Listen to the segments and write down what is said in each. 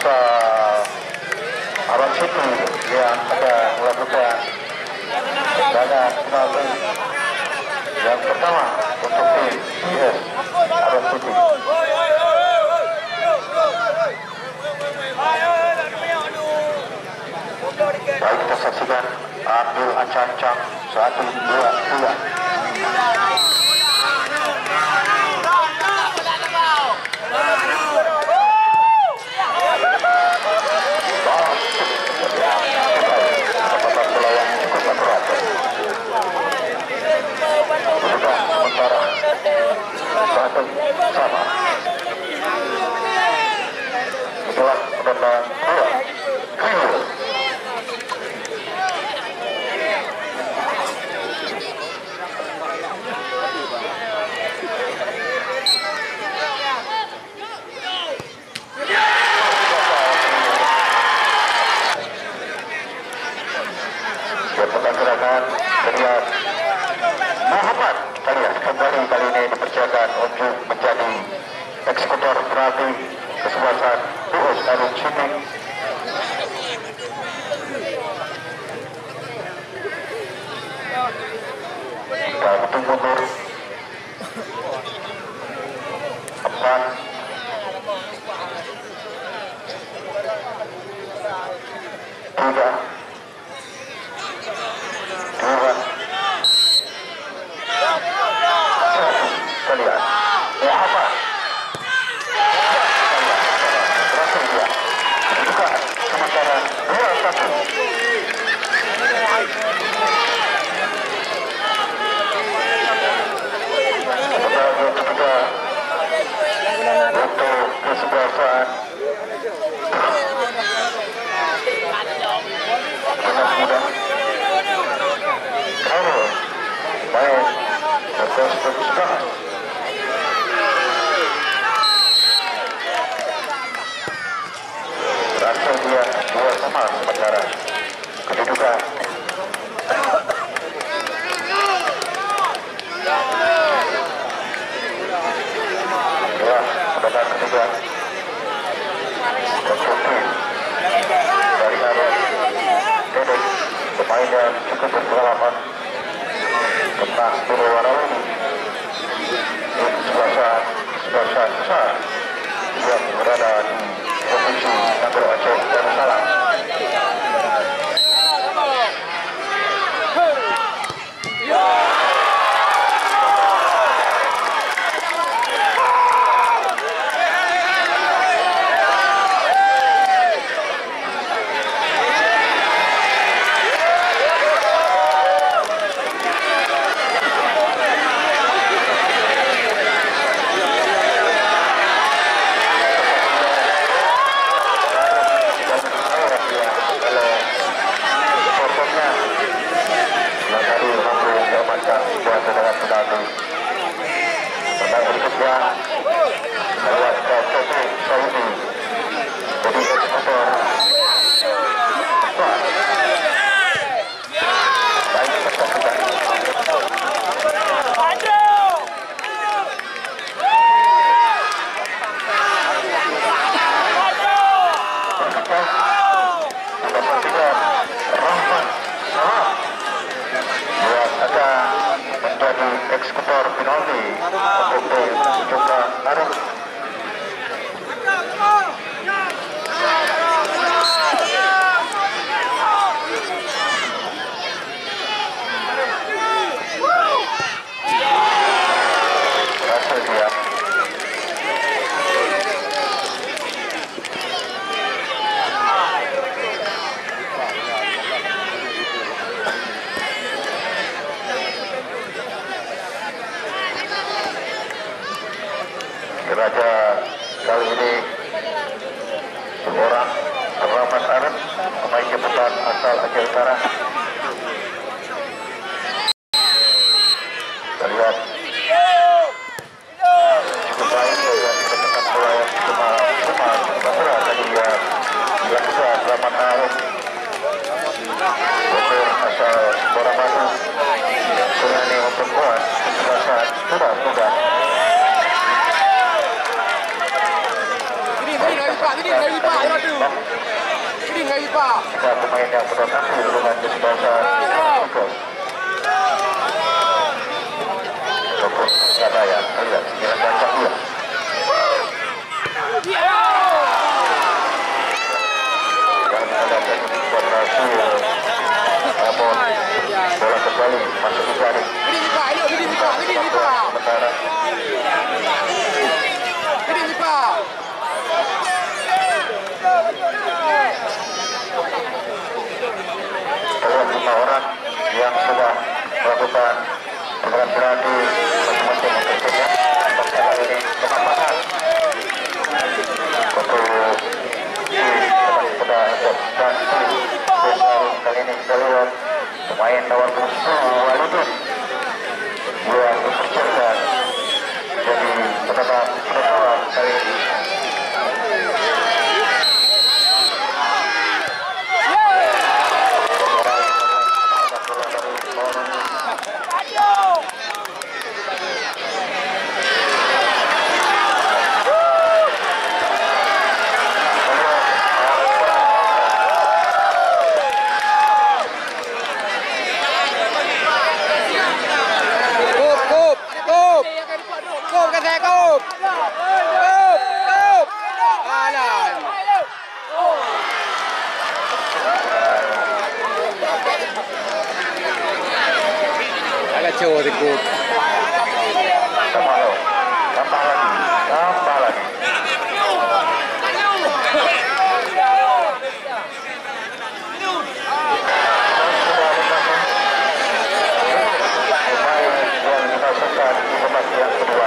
asal Arab City yang akan melakukan tendangan penalti yang pertama untuk tim CS Arab City. Baik, kita saksikan ambil ancang-ancang 1-2-2. Sama. Itulah penendang bola. Gerakan terlihat Muhammad alias kembali kali ini dipercayakan untuk menjadi eksekutor penalti kesebelasan US Arab City. Kita hitung mundur 4 3 terlihat Muhammad berhasil dia buka sementara 2-1. Pertandingan ketiga untuk kesebelasan dengan mudah kalau main atas kesusahan. Berhasil dia 2-2 sementara kedudukan. Inilah kedudukan ketiga untuk tim dari Arab Dedek, pemain yang cukup berpengalaman tentang Bulu Warawiri tim sebelasan besar yang berada di Provinsi Nagara Aceh Darussalam. Eksekutor penalti untuk tim Jogja Arab. Berhasil dia. Raja kali ini seorang Rahmat Arab, pemain keputusan asal Aceh Utara. Terlihat cukup baik dan ketekan bola yang cuma Basra tadi dia dilakukan Rahmat Arab. Bokor asal Borabatu Sunani memperkuat kesebelasan sudah. Jika pemain yang sudah tampil dengan jenis bahasa Google ataupun Surabaya, lihat 9 dan ada berhasil namun bola kembali masuk di jaring sementara keluar 5 orang yang sudah melakukan berat-berat di masing-masing untuknya masalah ini kemapanan untuk pada dan kali ini kita lihat pemain nomor 10 Waludin yang dipercayai jadi pendapat perempuan kali ini. Kacau di grup. Tambah lagi. Yang dimasukkan di babak yang kedua.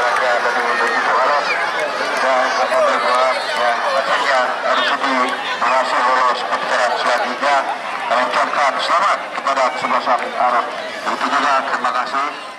lawannya dari Yusuf Alas dan membuat yang akhirnya RCTI berhasil lolos ke putaran selanjutnya. Kami ucapkan selamat kepada kesebelasan Arab. Itu juga terima kasih.